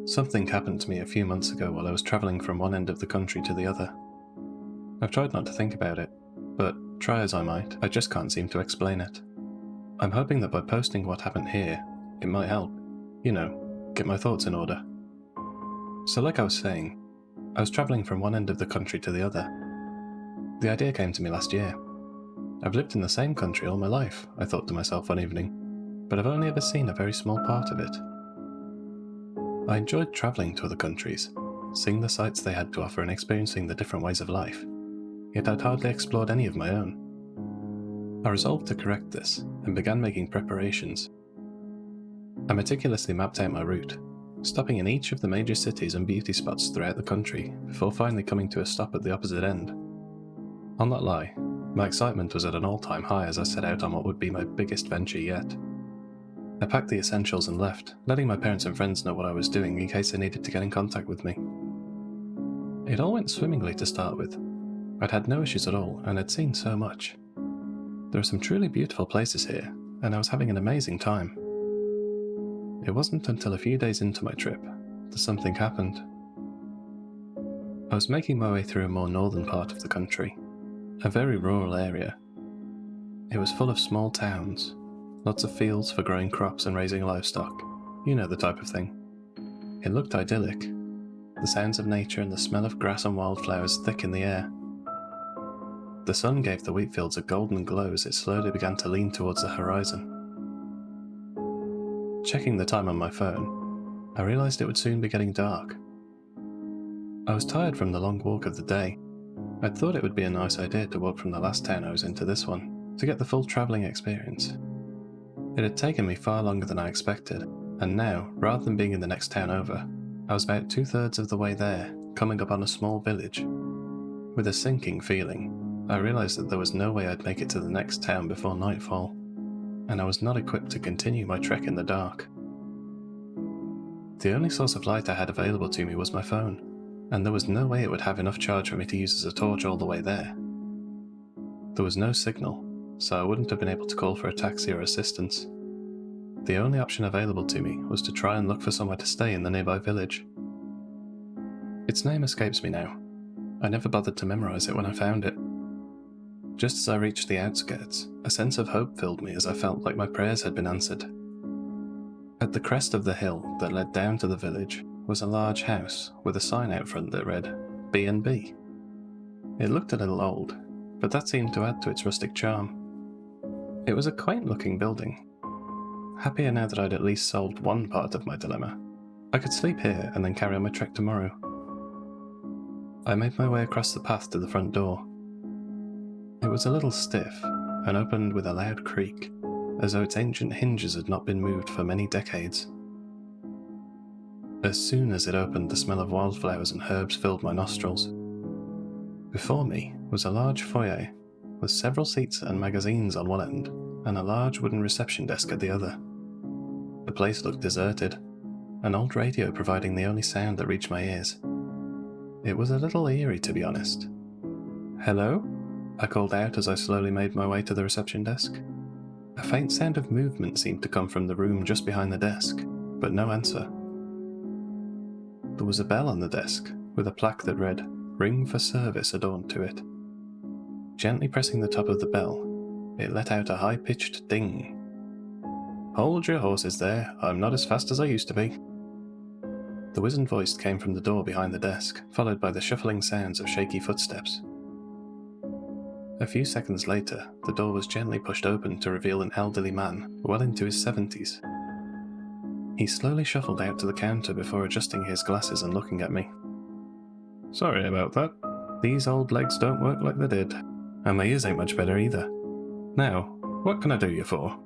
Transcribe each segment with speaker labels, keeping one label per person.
Speaker 1: Something happened to me a few months ago while I was travelling from one end of the country to the other. I've tried not to think about it, but try as I might, I just can't seem to explain it. I'm hoping that by posting what happened here, it might help, get my thoughts in order. So like I was saying, I was travelling from one end of the country to the other. The idea came to me last year. I've lived in the same country all my life, I thought to myself one evening, but I've only ever seen a very small part of it. I enjoyed travelling to other countries, seeing the sights they had to offer and experiencing the different ways of life, yet I'd hardly explored any of my own. I resolved to correct this and began making preparations. I meticulously mapped out my route, stopping in each of the major cities and beauty spots throughout the country before finally coming to a stop at the opposite end. I'll not lie, my excitement was at an all-time high as I set out on what would be my biggest venture yet. I packed the essentials and left, letting my parents and friends know what I was doing in case they needed to get in contact with me. It all went swimmingly to start with. I'd had no issues at all and had seen so much. There are some truly beautiful places here, and I was having an amazing time. It wasn't until a few days into my trip that something happened. I was making my way through a more northern part of the country, a very rural area. It was full of small towns, lots of fields for growing crops and raising livestock, you know the type of thing. It looked idyllic, the sounds of nature and the smell of grass and wildflowers thick in the air. The sun gave the wheat fields a golden glow as it slowly began to lean towards the horizon. Checking the time on my phone, I realised it would soon be getting dark. I was tired from the long walk of the day. I'd thought it would be a nice idea to walk from the last town I was into this one, to get the full travelling experience. It had taken me far longer than I expected, and now, rather than being in the next town over, I was about 2/3 of the way there, coming up on a small village. With a sinking feeling, I realised that there was no way I'd make it to the next town before nightfall, and I was not equipped to continue my trek in the dark. The only source of light I had available to me was my phone, and there was no way it would have enough charge for me to use as a torch all the way there. There was no signal, so I wouldn't have been able to call for a taxi or assistance. The only option available to me was to try and look for somewhere to stay in the nearby village. Its name escapes me now. I never bothered to memorise it when I found it. Just as I reached the outskirts, a sense of hope filled me as I felt like my prayers had been answered. At the crest of the hill that led down to the village was a large house with a sign out front that read B&B. It looked a little old, but that seemed to add to its rustic charm. It was a quaint-looking building. Happier now that I'd at least solved one part of my dilemma. I could sleep here and then carry on my trek tomorrow. I made my way across the path to the front door. It was a little stiff and opened with a loud creak, as though its ancient hinges had not been moved for many decades. As soon as it opened, the smell of wildflowers and herbs filled my nostrils. Before me was a large foyer, with several seats and magazines on one end, and a large wooden reception desk at the other. The place looked deserted, an old radio providing the only sound that reached my ears. It was a little eerie, to be honest. "Hello?" I called out as I slowly made my way to the reception desk. A faint sound of movement seemed to come from the room just behind the desk, but no answer. There was a bell on the desk, with a plaque that read, "Ring for service" adorned to it. Gently pressing the top of the bell, it let out a high-pitched ding. "Hold your horses there, I'm not as fast as I used to be." The wizened voice came from the door behind the desk, followed by the shuffling sounds of shaky footsteps. A few seconds later, the door was gently pushed open to reveal an elderly man, well into his 70s. He slowly shuffled out to the counter before adjusting his glasses and looking at me. "Sorry about that. These old legs don't work like they did, and my ears ain't much better either. Now, what can I do you for?"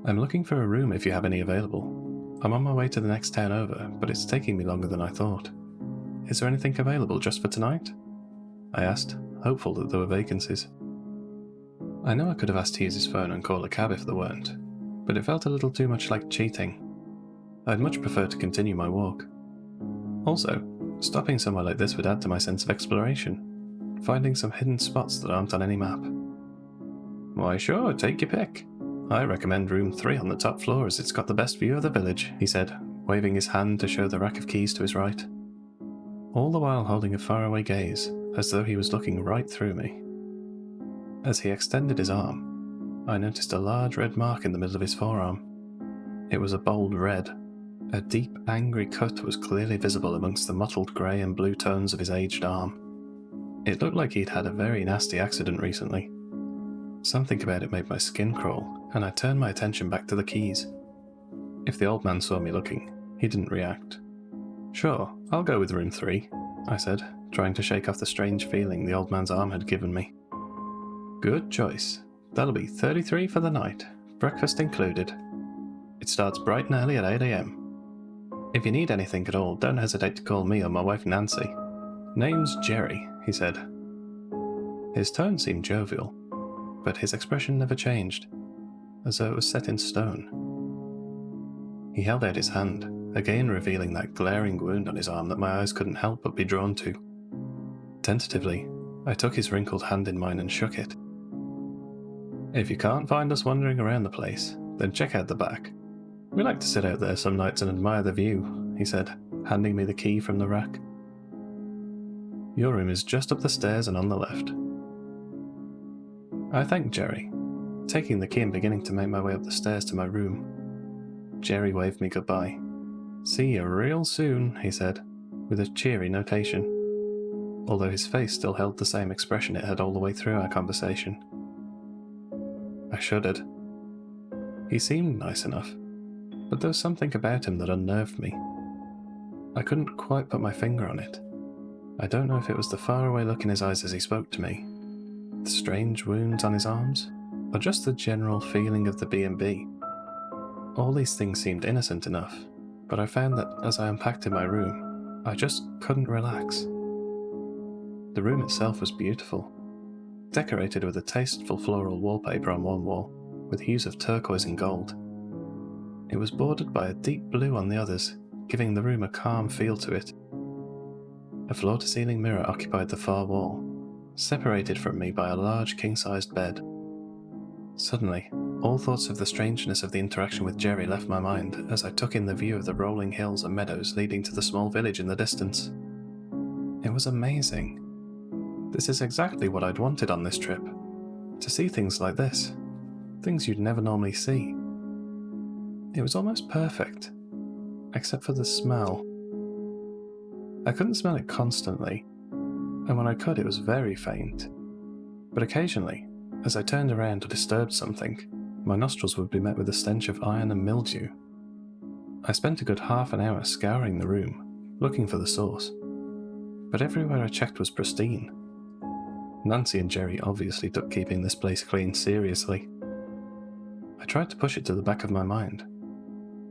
Speaker 1: "I'm looking for a room if you have any available. I'm on my way to the next town over, but it's taking me longer than I thought. Is there anything available just for tonight?" I asked, hopeful that there were vacancies. I know I could have asked to use his phone and call a cab if there weren't, but it felt a little too much like cheating. I'd much prefer to continue my walk. Also, stopping somewhere like this would add to my sense of exploration, finding some hidden spots that aren't on any map. "Why sure, take your pick. I recommend room 3 on the top floor as it's got the best view of the village," he said, waving his hand to show the rack of keys to his right, all the while holding a faraway gaze, as though he was looking right through me. As he extended his arm, I noticed a large red mark in the middle of his forearm. It was a bold red. A deep, angry cut was clearly visible amongst the mottled grey and blue tones of his aged arm. It looked like he'd had a very nasty accident recently. Something about it made my skin crawl, and I turned my attention back to the keys. If the old man saw me looking, he didn't react. "Sure, I'll go with room 3, I said, trying to shake off the strange feeling the old man's arm had given me. "Good choice. That'll be 33 for the night, breakfast included. It starts bright and early at 8 a.m. If you need anything at all, don't hesitate to call me or my wife Nancy. Name's Jerry," he said. His tone seemed jovial, but his expression never changed, as though it was set in stone. He held out his hand, again revealing that glaring wound on his arm that my eyes couldn't help but be drawn to. Tentatively, I took his wrinkled hand in mine and shook it. "If you can't find us wandering around the place, then check out the back. We like to sit out there some nights and admire the view," he said, handing me the key from the rack. "Your room is just up the stairs and on the left." I thanked Jerry, taking the key and beginning to make my way up the stairs to my room. Jerry waved me goodbye. "See you real soon," he said, with a cheery notation, although his face still held the same expression it had all the way through our conversation. I shuddered. He seemed nice enough, but there was something about him that unnerved me. I couldn't quite put my finger on it. I don't know if it was the faraway look in his eyes as he spoke to me, the strange wounds on his arms, or just the general feeling of the B&B. All these things seemed innocent enough, but I found that as I unpacked in my room, I just couldn't relax. The room itself was beautiful, decorated with a tasteful floral wallpaper on one wall, with hues of turquoise and gold. It was bordered by a deep blue on the others, giving the room a calm feel to it. A floor-to-ceiling mirror occupied the far wall, separated from me by a large king-sized bed. Suddenly, all thoughts of the strangeness of the interaction with Jerry left my mind as I took in the view of the rolling hills and meadows leading to the small village in the distance. It was amazing. This is exactly what I'd wanted on this trip. To see things like this. Things you'd never normally see. It was almost perfect, except for the smell. I couldn't smell it constantly, and when I could it was very faint. But occasionally, as I turned around or disturbed something, my nostrils would be met with a stench of iron and mildew. I spent a good half an hour scouring the room, looking for the source, but everywhere I checked was pristine. Nancy and Jerry obviously took keeping this place clean seriously. I tried to push it to the back of my mind.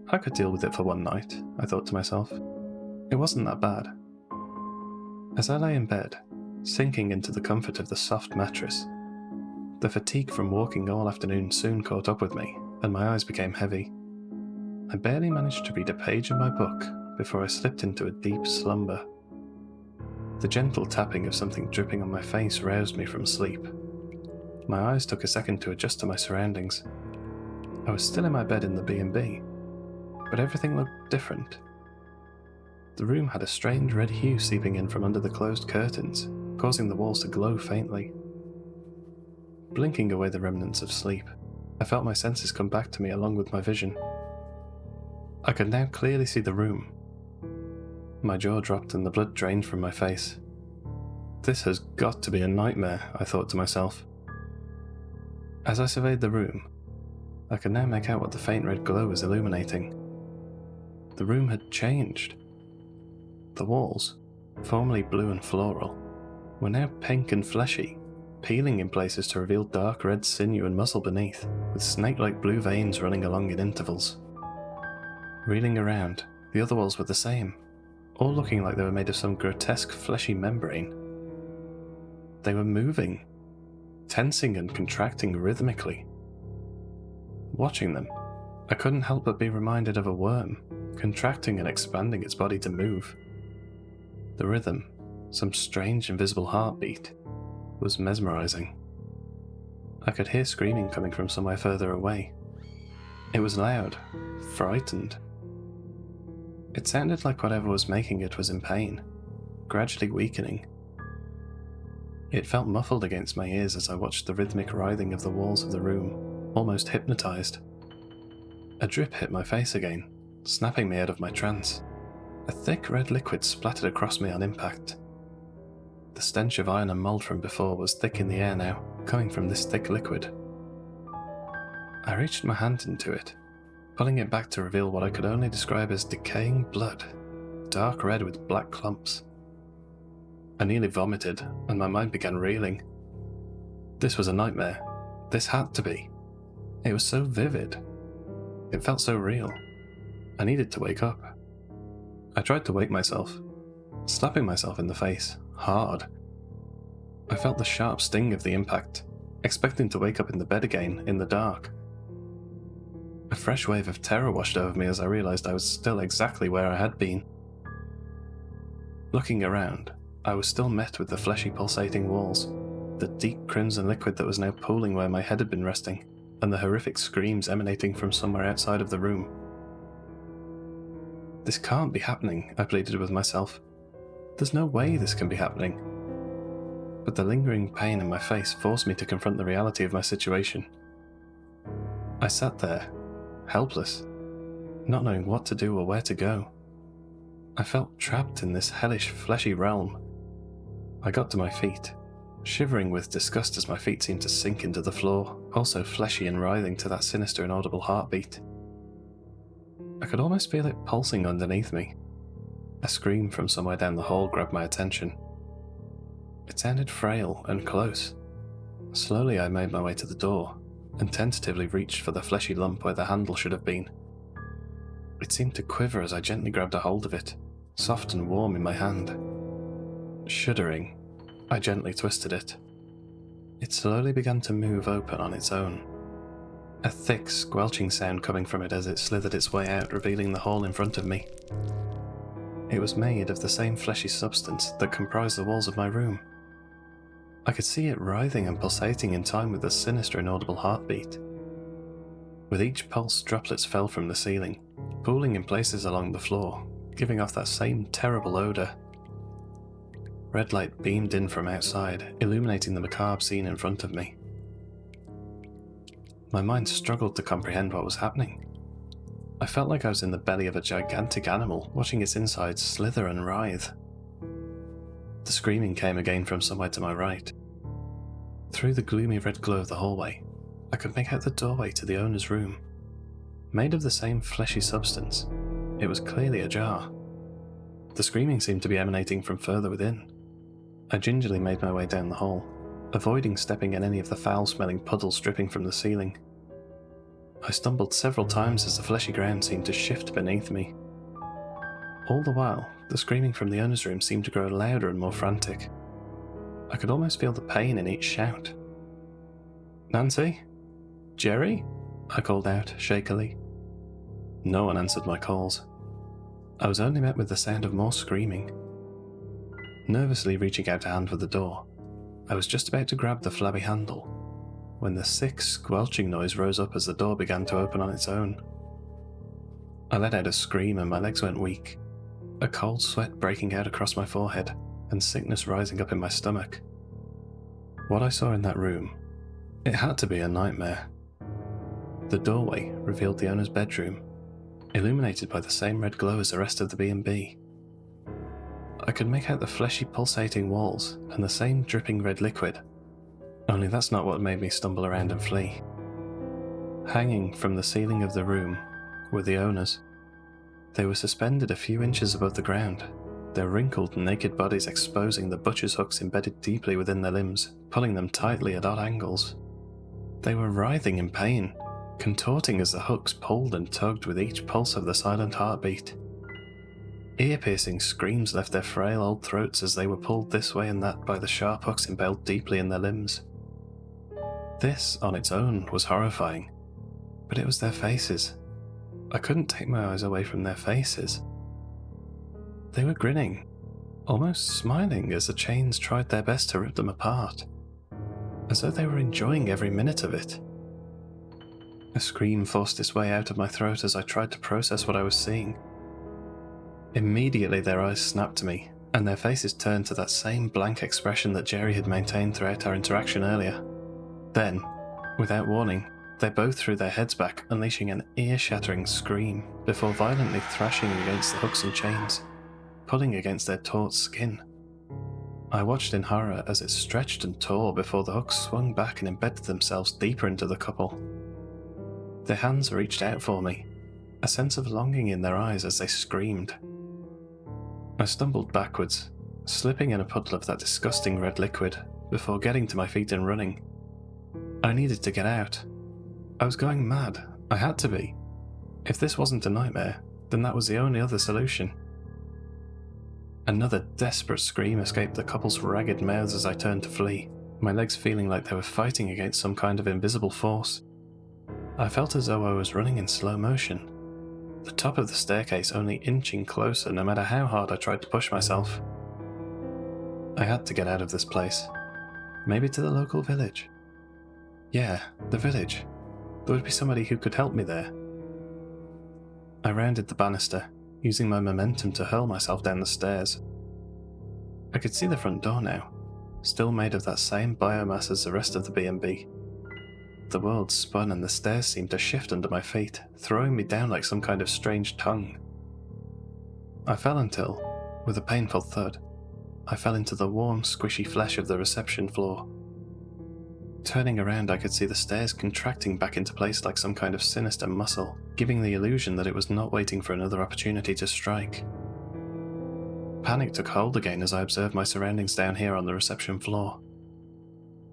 Speaker 1: I could deal with it for one night, I thought to myself. It wasn't that bad. As I lay in bed, sinking into the comfort of the soft mattress, the fatigue from walking all afternoon soon caught up with me, and my eyes became heavy. I barely managed to read a page of my book before I slipped into a deep slumber. The gentle tapping of something dripping on my face roused me from sleep. My eyes took a second to adjust to my surroundings. I was still in my bed in the B&B, but everything looked different. The room had a strange red hue seeping in from under the closed curtains, causing the walls to glow faintly. Blinking away the remnants of sleep, I felt my senses come back to me along with my vision. I could now clearly see the room. My jaw dropped and the blood drained from my face. This has got to be a nightmare, I thought to myself. As I surveyed the room, I could now make out what the faint red glow was illuminating. The room had changed. The walls, formerly blue and floral, were now pink and fleshy, peeling in places to reveal dark red sinew and muscle beneath, with snake-like blue veins running along in intervals. Reeling around, the other walls were the same, all looking like they were made of some grotesque fleshy membrane. They were moving, tensing and contracting rhythmically. Watching them, I couldn't help but be reminded of a worm, contracting and expanding its body to move. The rhythm, some strange invisible heartbeat, was mesmerizing. I could hear screaming coming from somewhere further away. It was loud, frightened. It sounded like whatever was making it was in pain, gradually weakening. It felt muffled against my ears as I watched the rhythmic writhing of the walls of the room, almost hypnotized. A drip hit my face again, snapping me out of my trance. A thick red liquid splattered across me on impact. The stench of iron and mold from before was thick in the air now, coming from this thick liquid. I reached my hand into it, pulling it back to reveal what I could only describe as decaying blood, dark red with black clumps. I nearly vomited, and my mind began reeling. This was a nightmare. This had to be. It was so vivid. It felt so real. I needed to wake up. I tried to wake myself, slapping myself in the face, hard. I felt the sharp sting of the impact, expecting to wake up in the bed again, in the dark. A fresh wave of terror washed over me as I realized I was still exactly where I had been. Looking around, I was still met with the fleshy pulsating walls, the deep crimson liquid that was now pooling where my head had been resting, and the horrific screams emanating from somewhere outside of the room. This can't be happening, I pleaded with myself. There's no way this can be happening. But the lingering pain in my face forced me to confront the reality of my situation. I sat there, helpless, not knowing what to do or where to go. I felt trapped in this hellish, fleshy realm. I got to my feet, shivering with disgust as my feet seemed to sink into the floor, also fleshy and writhing to that sinister, inaudible heartbeat. I could almost feel it pulsing underneath me. A scream from somewhere down the hall grabbed my attention. It sounded frail and close. Slowly I made my way to the door, and tentatively reached for the fleshy lump where the handle should have been. It seemed to quiver as I gently grabbed a hold of it, soft and warm in my hand. Shuddering, I gently twisted it. It slowly began to move open on its own. A thick, squelching sound coming from it as it slithered its way out, revealing the hall in front of me. It was made of the same fleshy substance that comprised the walls of my room. I could see it writhing and pulsating in time with the sinister, inaudible heartbeat. With each pulse, droplets fell from the ceiling, pooling in places along the floor, giving off that same terrible odour. Red light beamed in from outside, illuminating the macabre scene in front of me. My mind struggled to comprehend what was happening. I felt like I was in the belly of a gigantic animal, watching its insides slither and writhe. The screaming came again from somewhere to my right. Through the gloomy red glow of the hallway, I could make out the doorway to the owner's room. Made of the same fleshy substance, it was clearly ajar. The screaming seemed to be emanating from further within. I gingerly made my way down the hall, avoiding stepping in any of the foul-smelling puddles dripping from the ceiling. I stumbled several times as the fleshy ground seemed to shift beneath me. All the while, the screaming from the owner's room seemed to grow louder and more frantic. I could almost feel the pain in each shout. "Nancy? Jerry?" I called out, shakily. No one answered my calls. I was only met with the sound of more screaming. Nervously reaching out a hand for the door, I was just about to grab the flabby handle, when the sick, squelching noise rose up as the door began to open on its own. I let out a scream and my legs went weak, a cold sweat breaking out across my forehead and sickness rising up in my stomach. What I saw in that room, it had to be a nightmare. The doorway revealed the owner's bedroom, illuminated by the same red glow as the rest of the B&B. I could make out the fleshy pulsating walls and the same dripping red liquid, only that's not what made me stumble around and flee. Hanging from the ceiling of the room were the owners. They were suspended a few inches above the ground, their wrinkled, naked bodies exposing the butcher's hooks embedded deeply within their limbs, pulling them tightly at odd angles. They were writhing in pain, contorting as the hooks pulled and tugged with each pulse of the silent heartbeat. Ear-piercing screams left their frail old throats as they were pulled this way and that by the sharp hooks impaled deeply in their limbs. This, on its own, was horrifying, but it was their faces. I couldn't take my eyes away from their faces. They were grinning, almost smiling as the chains tried their best to rip them apart, as though they were enjoying every minute of it. A scream forced its way out of my throat as I tried to process what I was seeing. Immediately their eyes snapped to me, and their faces turned to that same blank expression that Jerry had maintained throughout our interaction earlier. Then, without warning, they both threw their heads back, unleashing an ear-shattering scream before violently thrashing against the hooks and chains, pulling against their taut skin. I watched in horror as it stretched and tore before the hooks swung back and embedded themselves deeper into the couple. Their hands reached out for me, a sense of longing in their eyes as they screamed. I stumbled backwards, slipping in a puddle of that disgusting red liquid before getting to my feet and running. I needed to get out. I was going mad. I had to be. If this wasn't a nightmare, then that was the only other solution. Another desperate scream escaped the couple's ragged mouths as I turned to flee, my legs feeling like they were fighting against some kind of invisible force. I felt as though I was running in slow motion, the top of the staircase only inching closer no matter how hard I tried to push myself. I had to get out of this place. Maybe to the local village. Yeah, the village. There would be somebody who could help me there. I rounded the banister, using my momentum to hurl myself down the stairs. I could see the front door now, still made of that same biomass as the rest of the B&B. The world spun and the stairs seemed to shift under my feet, throwing me down like some kind of strange tongue. I fell until, with a painful thud, I fell into the warm, squishy flesh of the reception floor. Turning around, I could see the stairs contracting back into place like some kind of sinister muscle, giving the illusion that it was not waiting for another opportunity to strike. Panic took hold again as I observed my surroundings down here on the reception floor.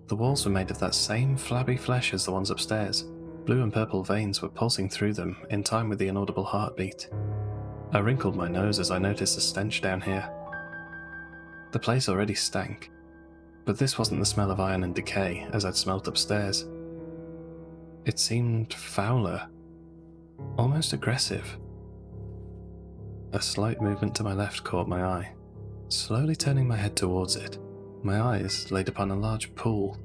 Speaker 1: The walls were made of that same flabby flesh as the ones upstairs. Blue and purple veins were pulsing through them in time with the inaudible heartbeat. I wrinkled my nose as I noticed the stench down here. The place already stank, but this wasn't the smell of iron and decay as I'd smelt upstairs. It seemed fouler, almost aggressive. A slight movement to my left caught my eye. Slowly turning my head towards it, my eyes laid upon a large pool.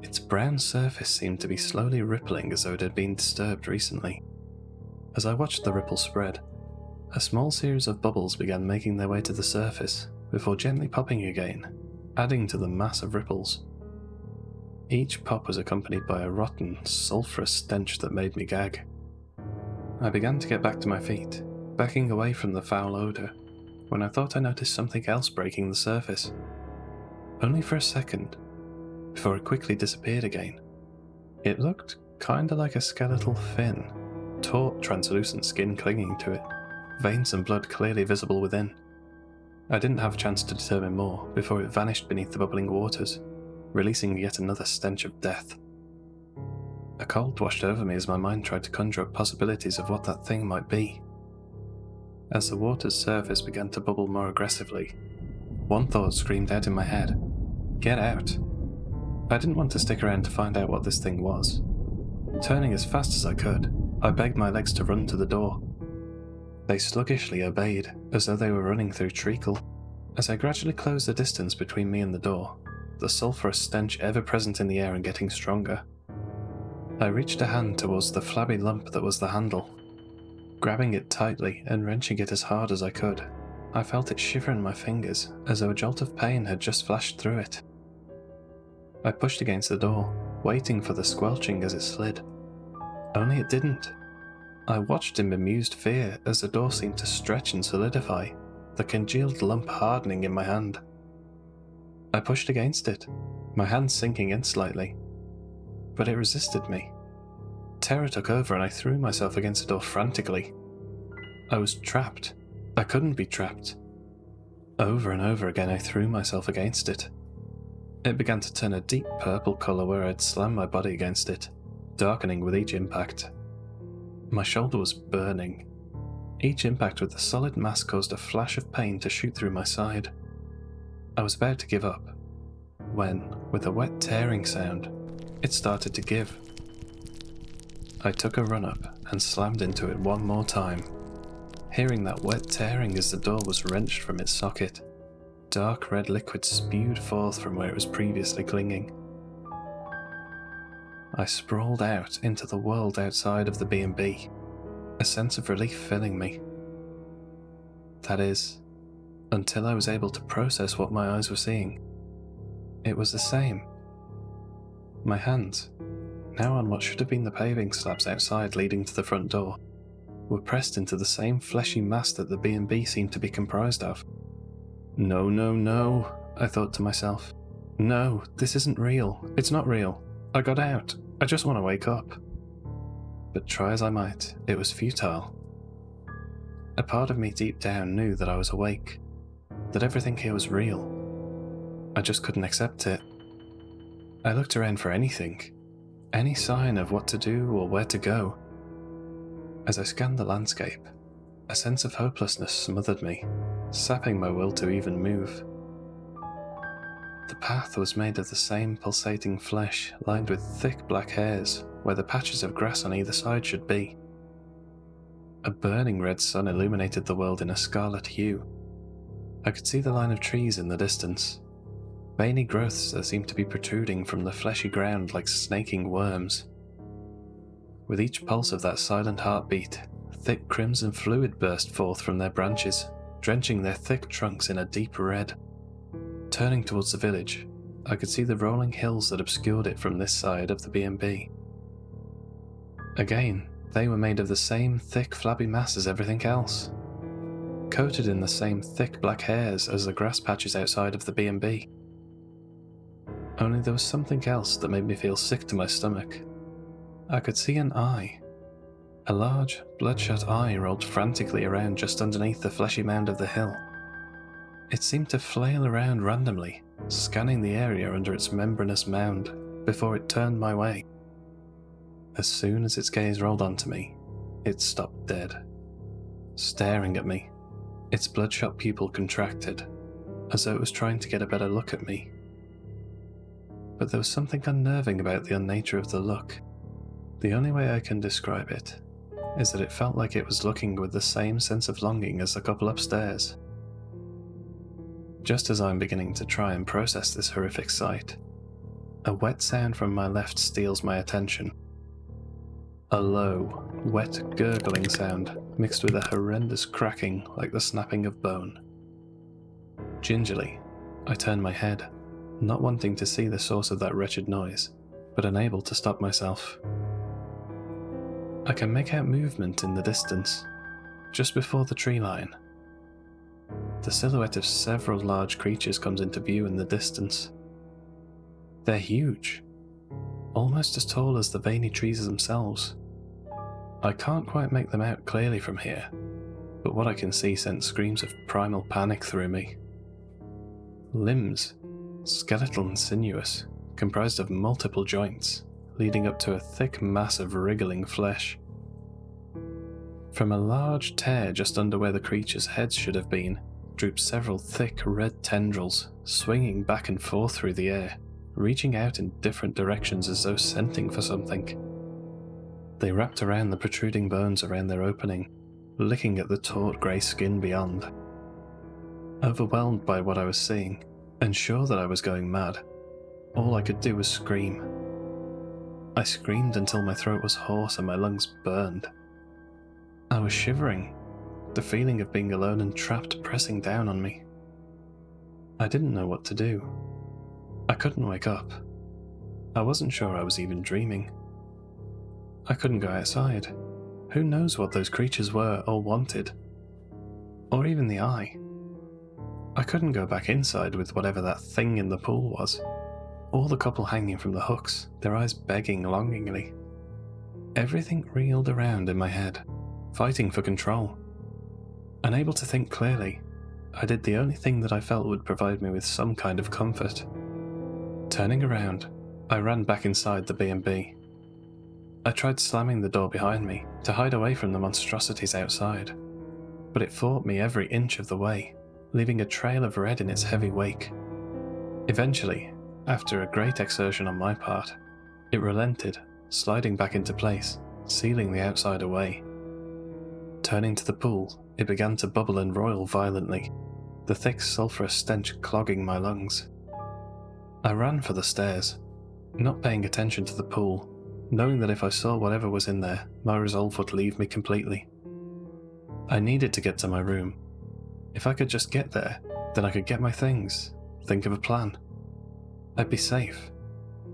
Speaker 1: Its brown surface seemed to be slowly rippling as though it had been disturbed recently. As I watched the ripple spread, a small series of bubbles began making their way to the surface before gently popping again, adding to the mass of ripples. Each pop was accompanied by a rotten, sulphurous stench that made me gag. I began to get back to my feet, backing away from the foul odour, when I thought I noticed something else breaking the surface. Only for a second, before it quickly disappeared again. It looked kinda like a skeletal fin, taut, translucent skin clinging to it, veins and blood clearly visible within. I didn't have a chance to determine more before it vanished beneath the bubbling waters, releasing yet another stench of death. A cold washed over me as my mind tried to conjure up possibilities of what that thing might be. As the water's surface began to bubble more aggressively, one thought screamed out in my head: get out. I didn't want to stick around to find out what this thing was. Turning as fast as I could, I begged my legs to run to the door. They sluggishly obeyed, as though they were running through treacle. As I gradually closed the distance between me and the door, the sulphurous stench ever present in the air and getting stronger, I reached a hand towards the flabby lump that was the handle. Grabbing it tightly and wrenching it as hard as I could, I felt it shiver in my fingers as though a jolt of pain had just flashed through it. I pushed against the door, waiting for the squelching as it slid. Only it didn't. I watched in bemused fear as the door seemed to stretch and solidify, the congealed lump hardening in my hand. I pushed against it, my hand sinking in slightly, but it resisted me. Terror took over and I threw myself against the door frantically. I was trapped. I couldn't be trapped. Over and over again I threw myself against it. It began to turn a deep purple colour where I'd slammed my body against it, darkening with each impact. My shoulder was burning. Each impact with the solid mass caused a flash of pain to shoot through my side. I was about to give up, when, with a wet tearing sound, it started to give. I took a run up and slammed into it one more time, hearing that wet tearing as the door was wrenched from its socket. Dark red liquid spewed forth from where it was previously clinging. I sprawled out into the world outside of the B&B, a sense of relief filling me. That is, until I was able to process what my eyes were seeing. It was the same. My hands, now on what should have been the paving slabs outside leading to the front door, were pressed into the same fleshy mass that the B&B seemed to be comprised of. No, no, no, I thought to myself. No, this isn't real. It's not real. I got out. I just want to wake up. But try as I might, it was futile. A part of me deep down knew that I was awake, that everything here was real. I just couldn't accept it. I looked around for anything, any sign of what to do or where to go. As I scanned the landscape, a sense of hopelessness smothered me, sapping my will to even move. The path was made of the same pulsating flesh lined with thick black hairs where the patches of grass on either side should be. A burning red sun illuminated the world in a scarlet hue. I could see the line of trees in the distance, veiny growths that seemed to be protruding from the fleshy ground like snaking worms. With each pulse of that silent heartbeat, thick crimson fluid burst forth from their branches, drenching their thick trunks in a deep red. Turning towards the village, I could see the rolling hills that obscured it from this side of the B&B. Again, they were made of the same thick flabby mass as everything else, coated in the same thick black hairs as the grass patches outside of the B&B. Only there was something else that made me feel sick to my stomach. I could see an eye. A large, bloodshot eye rolled frantically around just underneath the fleshy mound of the hill. It seemed to flail around randomly, scanning the area under its membranous mound, before it turned my way. As soon as its gaze rolled onto me, it stopped dead. Staring at me, its bloodshot pupil contracted, as though it was trying to get a better look at me. But there was something unnerving about the unnature of the look. The only way I can describe it is that it felt like it was looking with the same sense of longing as the couple upstairs. Just as I'm beginning to try and process this horrific sight, a wet sound from my left steals my attention. A low, wet, gurgling sound mixed with a horrendous cracking like the snapping of bone. Gingerly, I turn my head, not wanting to see the source of that wretched noise, but unable to stop myself. I can make out movement in the distance, just before the tree line. The silhouette of several large creatures comes into view in the distance. They're huge, almost as tall as the veiny trees themselves. I can't quite make them out clearly from here, but what I can see sent screams of primal panic through me. Limbs, skeletal and sinuous, comprised of multiple joints, leading up to a thick mass of wriggling flesh. From a large tear just under where the creature's heads should have been, drooped several thick red tendrils, swinging back and forth through the air, reaching out in different directions as though scenting for something. They wrapped around the protruding bones around their opening, licking at the taut grey skin beyond. Overwhelmed by what I was seeing, and sure that I was going mad, all I could do was scream. I screamed until my throat was hoarse and my lungs burned. I was shivering, the feeling of being alone and trapped pressing down on me. I didn't know what to do. I couldn't wake up. I wasn't sure I was even dreaming. I couldn't go outside. Who knows what those creatures were or wanted? Or even the eye. I couldn't go back inside with whatever that thing in the pool was. Or the couple hanging from the hooks, their eyes begging longingly. Everything reeled around in my head, fighting for control. Unable to think clearly, I did the only thing that I felt would provide me with some kind of comfort. Turning around, I ran back inside the B&B. I tried slamming the door behind me to hide away from the monstrosities outside, but it fought me every inch of the way, leaving a trail of red in its heavy wake. Eventually, after a great exertion on my part, it relented, sliding back into place, sealing the outside away. Turning to the pool, it began to bubble and roil violently, the thick sulphurous stench clogging my lungs. I ran for the stairs, not paying attention to the pool, knowing that if I saw whatever was in there, my resolve would leave me completely. I needed to get to my room. If I could just get there, then I could get my things, think of a plan. I'd be safe.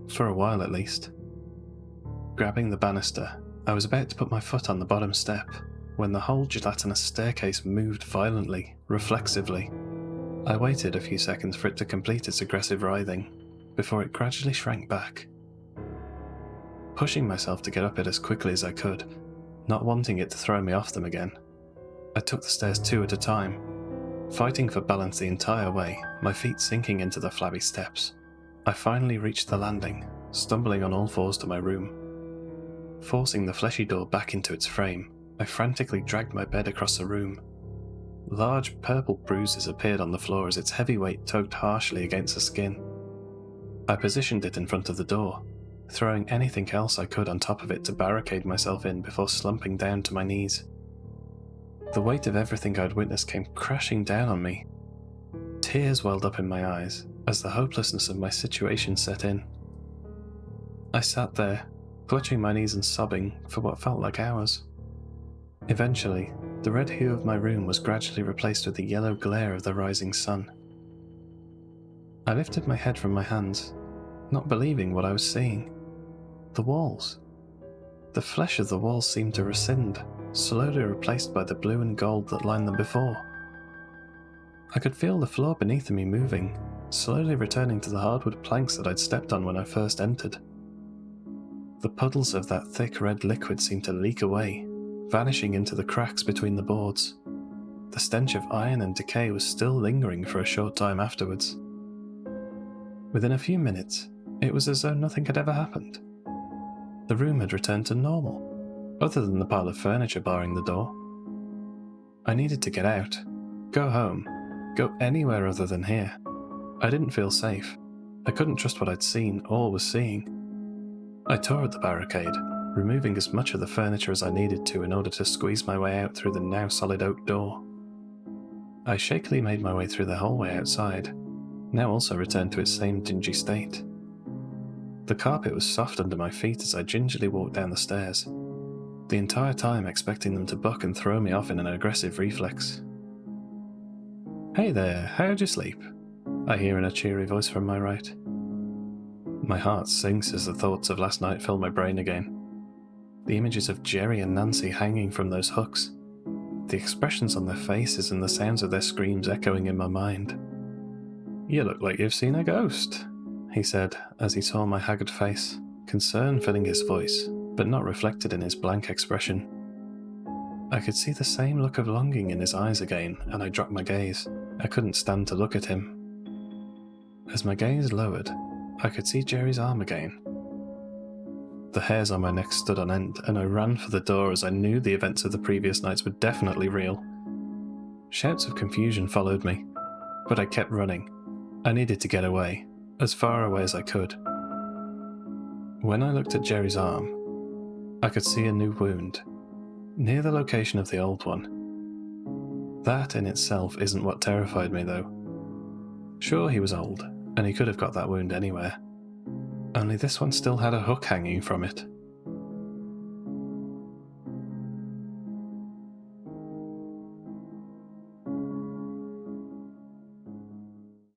Speaker 1: For a while at least. Grabbing the banister, I was about to put my foot on the bottom step when the whole gelatinous staircase moved violently, reflexively. I waited a few seconds for it to complete its aggressive writhing, before it gradually shrank back. Pushing myself to get up it as quickly as I could, not wanting it to throw me off them again, I took the stairs 2 at a time, fighting for balance the entire way, my feet sinking into the flabby steps. I finally reached the landing, stumbling on all fours to my room. Forcing the fleshy door back into its frame, I frantically dragged my bed across the room. Large purple bruises appeared on the floor as its heavy weight tugged harshly against the skin. I positioned it in front of the door, throwing anything else I could on top of it to barricade myself in before slumping down to my knees. The weight of everything I'd witnessed came crashing down on me. Tears welled up in my eyes as the hopelessness of my situation set in. I sat there, clutching my knees and sobbing for what felt like hours. Eventually, the red hue of my room was gradually replaced with the yellow glare of the rising sun. I lifted my head from my hands, not believing what I was seeing. The walls. The flesh of the walls seemed to rescind, slowly replaced by the blue and gold that lined them before. I could feel the floor beneath me moving, slowly returning to the hardwood planks that I'd stepped on when I first entered. The puddles of that thick red liquid seemed to leak away, vanishing into the cracks between the boards. The stench of iron and decay was still lingering for a short time afterwards. Within a few minutes, it was as though nothing had ever happened. The room had returned to normal, other than the pile of furniture barring the door. I needed to get out, go home, go anywhere other than here. I didn't feel safe. I couldn't trust what I'd seen or was seeing. I tore at the barricade, removing as much of the furniture as I needed to in order to squeeze my way out through the now solid oak door. I shakily made my way through the hallway outside, now also returned to its same dingy state. The carpet was soft under my feet as I gingerly walked down the stairs, the entire time expecting them to buck and throw me off in an aggressive reflex. "Hey there, how'd you sleep?" I hear in a cheery voice from my right. My heart sinks as the thoughts of last night fill my brain again. The images of Jerry and Nancy hanging from those hooks, the expressions on their faces and the sounds of their screams echoing in my mind. "You look like you've seen a ghost," he said as he saw my haggard face, concern filling his voice, but not reflected in his blank expression. I could see the same look of longing in his eyes again, and I dropped my gaze. I couldn't stand to look at him. As my gaze lowered, I could see Jerry's arm again. The hairs on my neck stood on end, and I ran for the door as I knew the events of the previous nights were definitely real. Shouts of confusion followed me, but I kept running. I needed to get away, as far away as I could. When I looked at Jerry's arm, I could see a new wound, near the location of the old one. That in itself isn't what terrified me though. Sure, he was old, and he could have got that wound anywhere. Only this one still had a hook hanging from it.